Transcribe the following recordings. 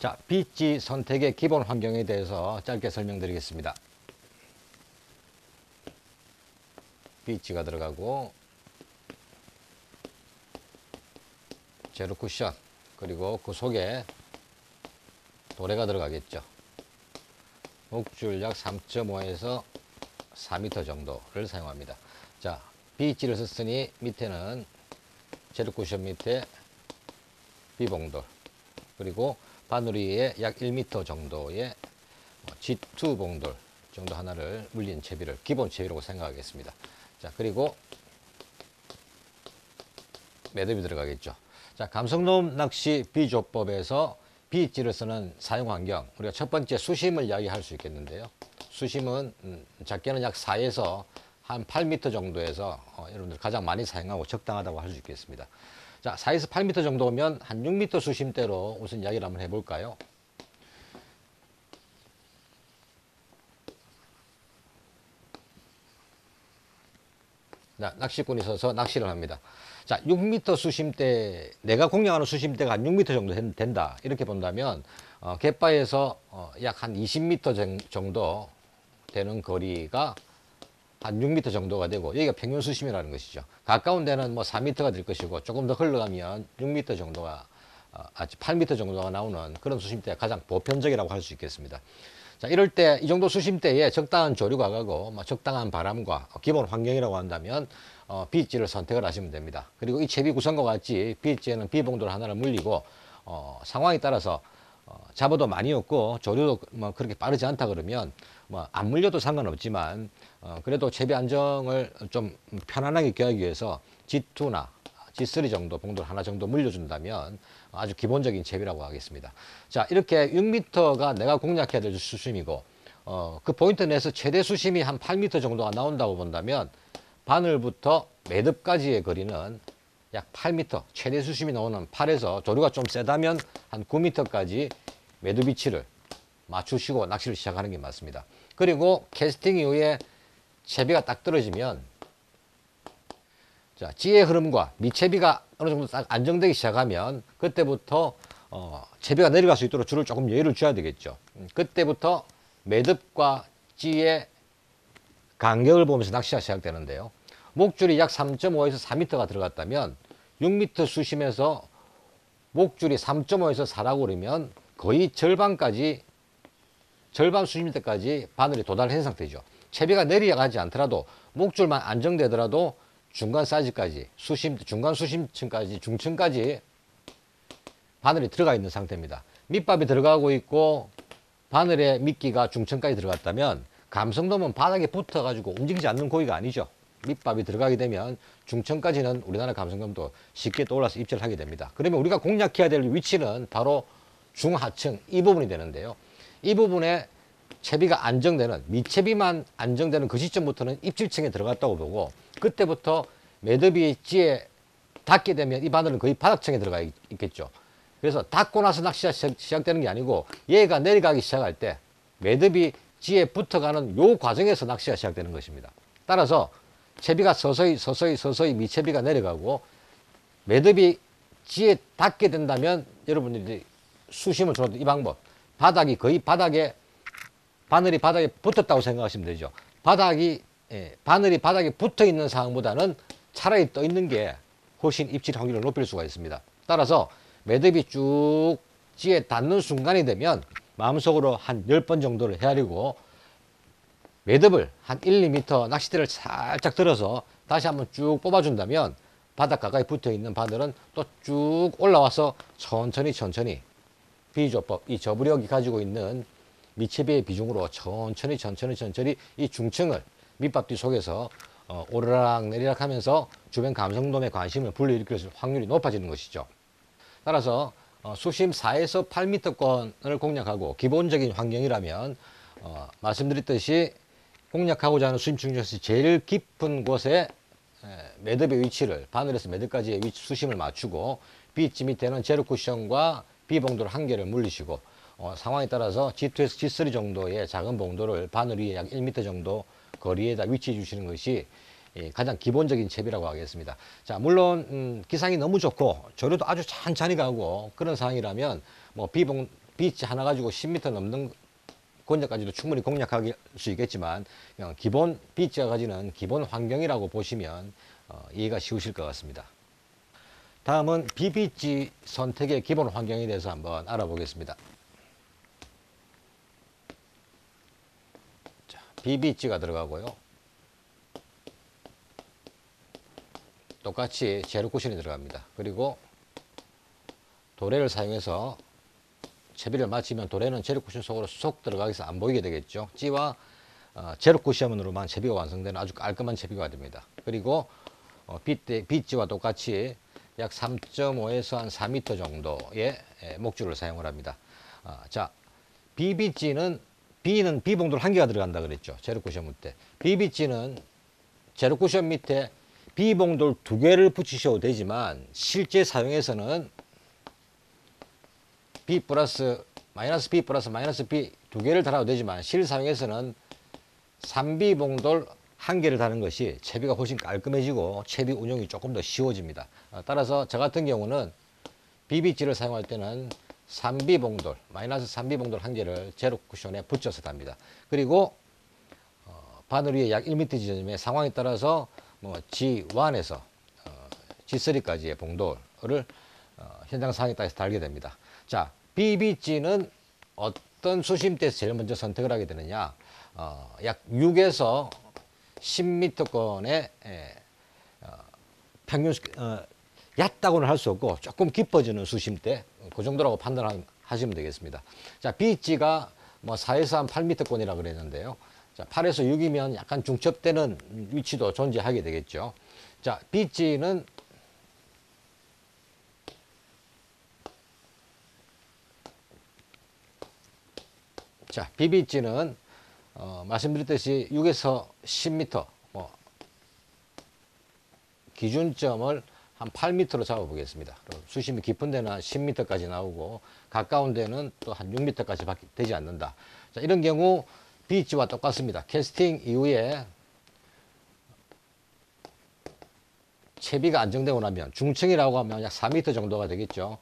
자, 빗지 선택의 기본 환경에 대해서 짧게 설명드리겠습니다. 빗지가 들어가고 제로 쿠션, 그리고 그 속에 도래가 들어가겠죠. 목줄 약 3.5에서 4m 정도를 사용합니다. 자, 빗지를 썼으니 밑에는 제로 쿠션 밑에 비봉돌, 그리고 바늘위에 약 1m 정도의 G2 봉돌 정도 하나를 물린 채비를 기본 채비라고 생각하겠습니다. 자, 그리고 매듭이 들어가겠죠. 자, 감성돔 낚시 비조법에서 빗지를 쓰는 사용 환경, 우리가 첫 번째 수심을 이야기할 수 있겠는데요. 수심은 작게는 약 4에서 한 8m 정도에서 여러분들 가장 많이 사용하고 적당하다고 할 수 있겠습니다. 자, 4에서 8m 정도면 한 6m 수심대로 우선 이야기를 한번 해볼까요? 자, 낚시꾼이 서서 낚시를 합니다. 자, 6m 수심대, 내가 공략하는 수심대가 한 6m 정도 된다, 이렇게 본다면 갯바에서 약 한 20m 정도 되는 거리가 한 6m 정도가 되고, 여기가 평균 수심이라는 것이죠. 가까운 데는 뭐 4m가 될 것이고, 조금 더 흘러가면 6m 정도가 8m 정도가 나오는 그런 수심대가 가장 보편적이라고 할 수 있겠습니다. 자, 이럴 때 이 정도 수심대에 적당한 조류가 가고 적당한 바람과 기본 환경이라고 한다면 빗지를 선택을 하시면 됩니다. 그리고 이 채비 구성과 같이 빗지에는 비봉돌 하나를 물리고 상황에 따라서 잡아도 많이 없고 조류도 뭐 그렇게 빠르지 않다 그러면 뭐 안 물려도 상관없지만 그래도 채비 안정을 좀 편안하게 기하기 위해서 G2나 G3 정도 봉돌 하나 정도 물려준다면 아주 기본적인 채비라고 하겠습니다. 자, 이렇게 6m가 내가 공략해야 될 수심이고 그 포인트 내에서 최대 수심이 한 8m 정도가 나온다고 본다면 바늘부터 매듭까지의 거리는 약 8m, 최대 수심이 나오는 8에서 조류가 좀 세다면 한 9m까지 매듭 위치를 맞추시고 낚시를 시작하는 게 맞습니다. 그리고 캐스팅 이후에 채비가 딱 떨어지면, 자, 찌의 흐름과 밑채비가 어느 정도 딱 안정되기 시작하면 그때부터 채비가 내려갈 수 있도록 줄을 조금 여유를 줘야 되겠죠. 그때부터 매듭과 찌의 간격을 보면서 낚시가 시작되는데요. 목줄이 약 3.5에서 4m가 들어갔다면 6m 수심에서 목줄이 3.5에서 4라고 그러면 거의 절반까지, 절반 수심대까지 바늘이 도달한 상태죠. 채비가 내려가지 않더라도 목줄만 안정되더라도 중간 사이즈까지, 중간 수심층까지, 중층까지 바늘이 들어가 있는 상태입니다. 밑밥이 들어가고 있고 바늘의 미끼가 중층까지 들어갔다면 감성돔은 바닥에 붙어가지고 움직이지 않는 고기가 아니죠. 밑밥이 들어가게 되면 중층까지는 우리나라 감성돔도 쉽게 떠올라서 입질을 하게 됩니다. 그러면 우리가 공략해야 될 위치는 바로 중하층, 이 부분이 되는데요. 이 부분에 채비가 안정되는, 밑채비만 안정되는 그 시점부터는 입질층에 들어갔다고 보고, 그때부터 매듭이 찌에 닿게 되면 이 바늘은 거의 바닥층에 들어가 있겠죠. 그래서 닿고 나서 낚시가 시작되는 게 아니고 얘가 내려가기 시작할 때 매듭이 찌에 붙어가는 요 과정에서 낚시가 시작되는 것입니다. 따라서 채비가 서서히 밑채비가 내려가고 매듭이 찌에 닿게 된다면 여러분들이 수심을 줘도 이 방법, 바닥이 거의 바닥에, 바늘이 바닥에 붙었다고 생각하시면 되죠. 바늘이 바닥에 붙어 있는 상황보다는 차라리 떠 있는 게 훨씬 입질 확률을 높일 수가 있습니다. 따라서 매듭이 쭉 찌에 닿는 순간이 되면 마음속으로 한 10번 정도를 헤아리고 매듭을 한 1, 2m 낚싯대를 살짝 들어서 다시 한번 쭉 뽑아준다면 바닥 가까이 붙어 있는 바늘은 또 쭉 올라와서 천천히 비조법, 이 저부력이 가지고 있는 밑채비의 비중으로 천천히 이 중층을 밑밥 뒤 속에서 오르락 내리락 하면서 주변 감성돔의 관심을 불러일으킬 확률이 높아지는 것이죠. 따라서 수심 4에서 8m권을 공략하고 기본적인 환경이라면 말씀드렸듯이 공략하고자 하는 수심층 중에서 제일 깊은 곳에 매듭의 위치를, 바늘에서 매듭까지의 수심을 맞추고 빗지 밑에는 제로 쿠션과 비봉돌 한 개를 물리시고 상황에 따라서 G2에서 G3 정도의 작은 봉돌을 바늘 위에 약 1m 정도 거리에다 위치해 주시는 것이 가장 기본적인 채비라고 하겠습니다. 자, 물론 기상이 너무 좋고 조류도 아주 찬찬히 가고 그런 상황이라면 뭐 비치 하나 가지고 10m 넘는 권역까지도 충분히 공략할 수 있겠지만 그냥 기본 비치가 가지는 기본 환경이라고 보시면 이해가 쉬우실 것 같습니다. 다음은 비비치 선택의 기본 환경에 대해서 한번 알아보겠습니다. 자, 비비치가 들어가고요. 똑같이 제로 쿠션이 들어갑니다. 그리고 도래를 사용해서 채비를 맞추면 도래는 제로 쿠션 속으로 쏙 들어가서 안 보이게 되겠죠. 찌와 제로 쿠션으로만 채비가 완성되는 아주 깔끔한 채비가 됩니다. 그리고 빗지와 똑같이 약 3.5에서 한 4m 정도의 목줄을 사용을 합니다. 자, 비빗지는 B는 B봉돌 한 개가 들어간다 그랬죠. 제로 쿠션 밑에. 비빗지는 제로 쿠션 밑에 B봉돌 두 개를 붙이셔도 되지만 실제 사용에서는 B 플러스 마이너스 B 플러스 마이너스 B 두 개를 달아도 되지만 실 사용에서는 3B 봉돌 한 개를 다는 것이 채비가 훨씬 깔끔해지고 채비 운용이 조금 더 쉬워집니다. 따라서 저 같은 경우는 BBG를 사용할 때는 3B 봉돌, 마이너스 3B 봉돌 한 개를 제로 쿠션에 붙여서 답니다. 그리고 바늘 위에 약 1m 지점의 상황에 따라서 G1에서 G3까지의 봉돌을 현장 상황에 따라서 달게 됩니다. 자, BBG는 어떤 수심대에서 제일 먼저 선택을 하게 되느냐? 약 6에서 10m권의 평균 얕다고는 할 수 없고 조금 깊어지는 수심대 그 정도라고 판단하시면 되겠습니다. 자, B지가 4에서 한 8m권이라 그랬는데요. 자, 8에서 6이면 약간 중첩되는 위치도 존재하게 되겠죠. 자, B지는 BB지는 말씀드렸듯이 6에서 10m 기준점을 한 8m로 잡아보겠습니다. 수심이 깊은 데는 한 10m까지 나오고 가까운 데는 또 한 6m까지 밖에 되지 않는다. 자, 이런 경우 비치와 똑같습니다. 캐스팅 이후에 채비가 안정되고 나면 중층이라고 하면 약 4m 정도가 되겠죠.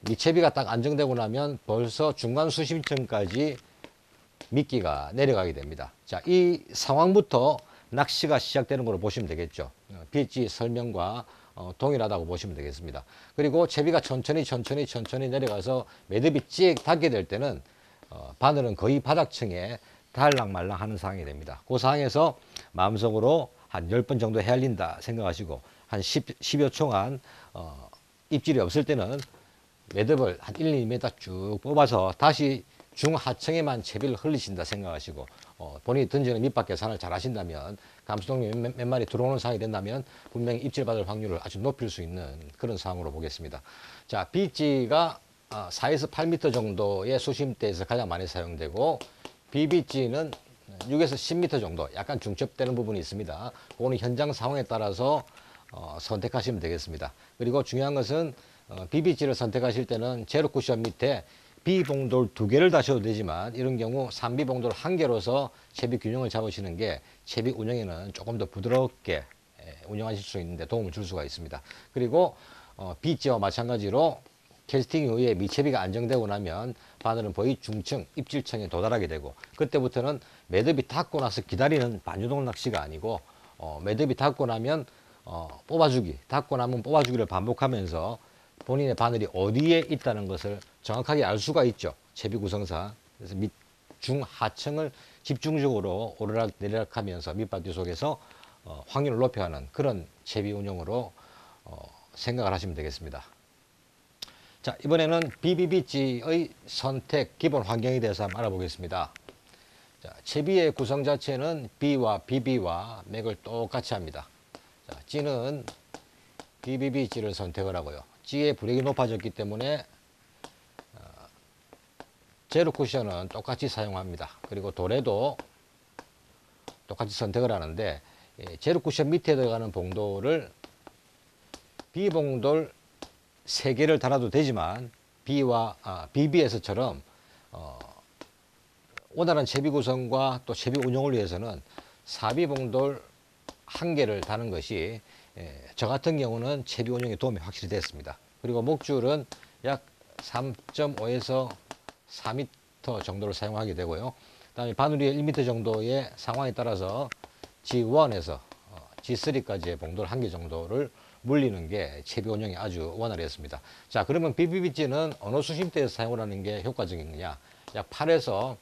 미채비가 딱 안정되고 나면 벌써 중간 수심층까지 미끼가 내려가게 됩니다. 자, 이 상황부터 낚시가 시작되는 걸로 보시면 되겠죠. 비치 설명과 동일하다고 보시면 되겠습니다. 그리고 채비가 천천히 내려가서 매듭이 찍 닿게 될 때는 바늘은 거의 바닥층에 달랑말랑 하는 상황이 됩니다. 그 상황에서 마음속으로 한 10번 정도 헤알린다 생각하시고 한 10여 총안 입질이 없을 때는 매듭을 한 1, 2m 쭉 뽑아서 다시 중하층에만 채비를 흘리신다 생각하시고 본인이 던지는 밑바퀴 산을 잘 하신다면 감수동이 몇 마리 들어오는 상황이 된다면 분명히 입질받을 확률을 아주 높일 수 있는 그런 상황으로 보겠습니다. 자, 비지가 4에서 8m 정도의 수심대에서 가장 많이 사용되고 BBG는 6에서 10m 정도 약간 중첩되는 부분이 있습니다. 그거는 현장 상황에 따라서 선택하시면 되겠습니다. 그리고 중요한 것은 BBG를 선택하실 때는 제로 쿠션 밑에 B봉돌 두 개를 다셔도 되지만 이런 경우 3B 봉돌 한 개로서 채비 균형을 잡으시는 게 채비 운영에는 조금 더 부드럽게 운영하실 수 있는데 도움을 줄 수가 있습니다. 그리고 B지와 마찬가지로 캐스팅 이후에 미채비가 안정되고 나면 바늘은 거의 중층, 입질층에 도달하게 되고 그때부터는 매듭이 닿고 나서 기다리는 반유동 낚시가 아니고 매듭이 닿고 나면 뽑아주기, 닿고 나면 뽑아주기를 반복하면서 본인의 바늘이 어디에 있다는 것을 정확하게 알 수가 있죠. 채비 구성상. 그래서 중하층을 집중적으로 오르락 내리락 하면서 밑바퀴 속에서 확률을 높여가는 그런 채비 운용으로 생각을 하시면 되겠습니다. 자, 이번에는 BBBG의 선택 기본 환경에 대해서 한번 알아보겠습니다. 자, 채비의 구성 자체는 B와 BB와 맥을 똑같이 합니다. 자, G는 BBBG를 선택을 하고요. G의 브렉이 높아졌기 때문에 제로 쿠션은 똑같이 사용합니다. 그리고 도래도 똑같이 선택을 하는데 제로 쿠션 밑에 들어가는 봉돌을 B봉돌 3개를 달아도 되지만 BB에서처럼 원활한 채비 구성과 또 채비 운용을 위해서는 4B 봉돌 1개를 다는 것이 저 같은 경우는 채비 운용에 도움이 확실히 됐습니다. 그리고 목줄은 약 3.5에서 4m 정도를 사용하게 되고요. 그다음에 바늘이 1m 정도의 상황에 따라서 G1에서 G3까지의 봉돌 1개 정도를 물리는 게 채비 운영이 아주 원활했습니다. 자, 그러면 BBBG는 어느 수심대에서 사용을 하는 게 효과적이냐? 약 8에서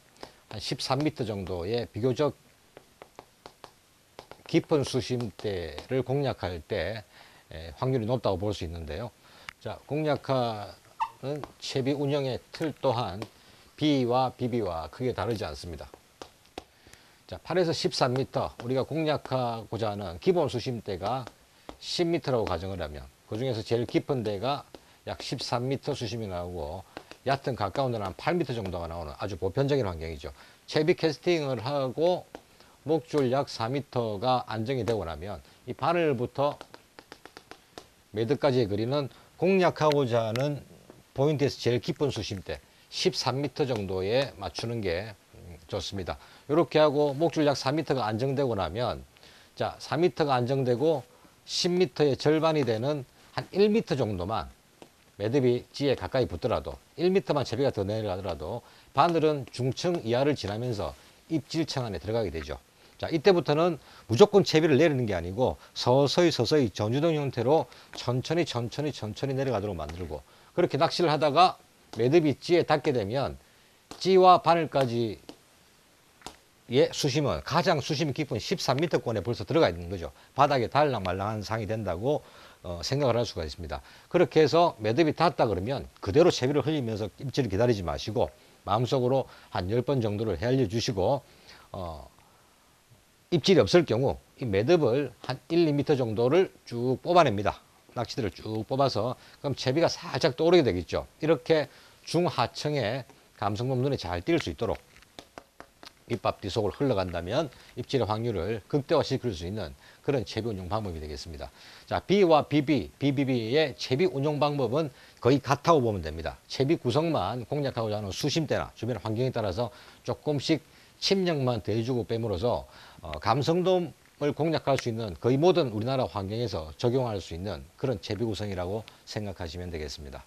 한 13m 정도의 비교적 깊은 수심대를 공략할 때 확률이 높다고 볼 수 있는데요. 자, 공략하는 채비 운영의 틀 또한 B와 BB와 크게 다르지 않습니다. 자, 8에서 13m 우리가 공략하고자 하는 기본 수심대가 10m라고 가정을 하면 그 중에서 제일 깊은 데가 약 13m 수심이 나오고 얕은 가까운 데는 한 8m 정도가 나오는 아주 보편적인 환경이죠. 채비 캐스팅을 하고 목줄 약 4m가 안정이 되고 나면 이 바늘부터 매듭까지 그리는 공략하고자 하는 포인트에서 제일 깊은 수심대 13m 정도에 맞추는 게 좋습니다. 이렇게 하고 목줄 약 4m가 안정되고 나면 자, 4m가 안정되고 10m의 절반이 되는 한 1m 정도만 매듭이 지에 가까이 붙더라도 1m만 채비가 더 내려가더라도 바늘은 중층 이하를 지나면서 입질층 안에 들어가게 되죠. 자, 이때부터는 무조건 채비를 내리는 게 아니고 서서히 전주동 형태로 천천히 내려가도록 만들고 그렇게 낚시를 하다가 매듭이 찌에 닿게 되면 찌와 바늘까지의 수심은 가장 수심이 깊은 13m권에 벌써 들어가 있는 거죠. 바닥에 달랑말랑한 상이 된다고 생각을 할 수가 있습니다. 그렇게 해서 매듭이 닿았다 그러면 그대로 채비를 흘리면서 입질을 기다리지 마시고 마음속으로 한 10번 정도를 헤아려 주시고 입질이 없을 경우 이 매듭을 한 1, 2m 정도를 쭉 뽑아냅니다. 낚시대를 쭉 뽑아서 그럼 채비가 살짝 떠오르게 되겠죠. 이렇게 중하층에 감성돔 눈에 잘 띌 수 있도록 밑밥 뒤속으로 흘러간다면 입질의 확률을 극대화시킬 수 있는 그런 채비 운용 방법이 되겠습니다. 자, B와 BBB의 채비 운용 방법은 거의 같다고 보면 됩니다. 채비 구성만 공략하고자 하는 수심대나 주변 환경에 따라서 조금씩 침력만 더해주고 뺨으로써 감성돔을 공략할 수 있는 거의 모든 우리나라 환경에서 적용할 수 있는 그런 채비 구성이라고 생각하시면 되겠습니다.